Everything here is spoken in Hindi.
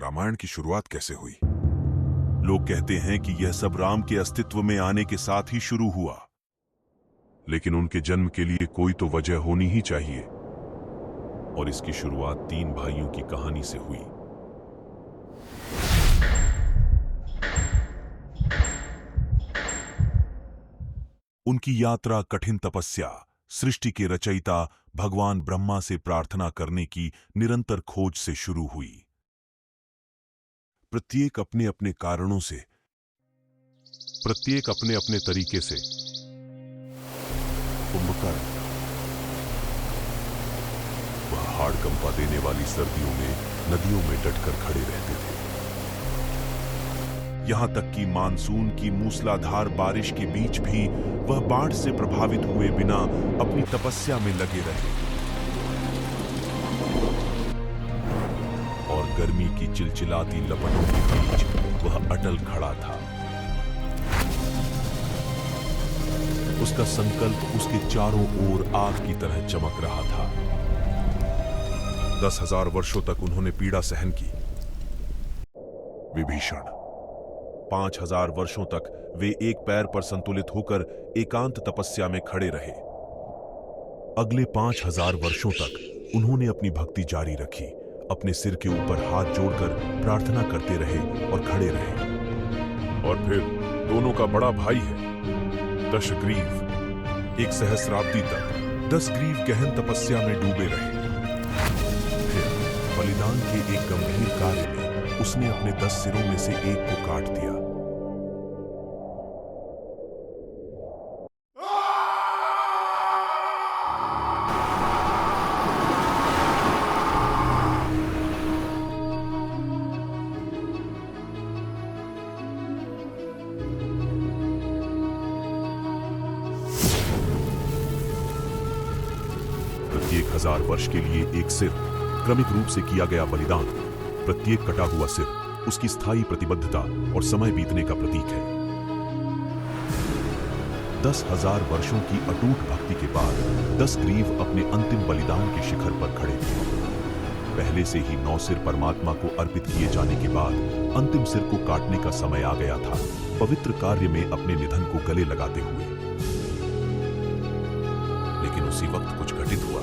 रामायण की शुरुआत कैसे हुई? लोग कहते हैं कि यह सब राम के अस्तित्व में आने के साथ ही शुरू हुआ, लेकिन उनके जन्म के लिए कोई तो वजह होनी ही चाहिए। और इसकी शुरुआत 3 भाइयों की कहानी से हुई। उनकी यात्रा कठिन तपस्या, सृष्टि के रचयिता भगवान ब्रह्मा से प्रार्थना करने की निरंतर खोज से शुरू हुई। प्रत्येक अपने अपने कारणों से, प्रत्येक अपने अपने तरीके से। कुंभकर्ण, वह हाड़ कंपा देने वाली सर्दियों में नदियों में डटकर खड़े रहते थे, यहां तक कि मानसून की मूसलाधार बारिश के बीच भी वह बाढ़ से प्रभावित हुए बिना अपनी तपस्या में लगे रहे। और गर्मी की चिलचिलाती लपटों के बीच वह अटल खड़ा था। उसका संकल्प उसके चारों ओर आग की तरह चमक रहा था। 10,000 वर्षों तक उन्होंने पीड़ा सहन की। विभीषण, 5,000 वर्षों तक वे एक पैर पर संतुलित होकर एकांत तपस्या में खड़े रहे। अगले 5,000 वर्षों तक उन्होंने अपनी भक्ति जारी रखी, अपने सिर के ऊपर हाथ जोड़कर प्रार्थना करते रहे और खड़े रहे। और फिर दोनों का बड़ा भाई है दशग्रीव, एक सहस्राब्दी तक 10 ग्रीव गहन तपस्या में डूबे रहे। फिर बलिदान के एक गंभीर कार्य में उसने अपने 10 सिरों में से एक को काट दिया। प्रत्येक 1000 वर्ष के लिए एक सिर, क्रमिक रूप से किया गया बलिदान। प्रत्येक कटा हुआ सिर उसकी स्थायी प्रतिबद्धता और समय बीतने का प्रतीक है। 10,000 वर्षों की अटूट भक्ति के बाद 10 ग्रीव अपने अंतिम बलिदान के शिखर पर खड़े थे। पहले से ही 9 सिर परमात्मा को अर्पित किए जाने के बाद अंतिम सिर को काटने का समय आ गया था, पवित्र कार्य में अपने निधन को गले लगाते हुए। लेकिन उसी वक्त कुछ घटित हुआ।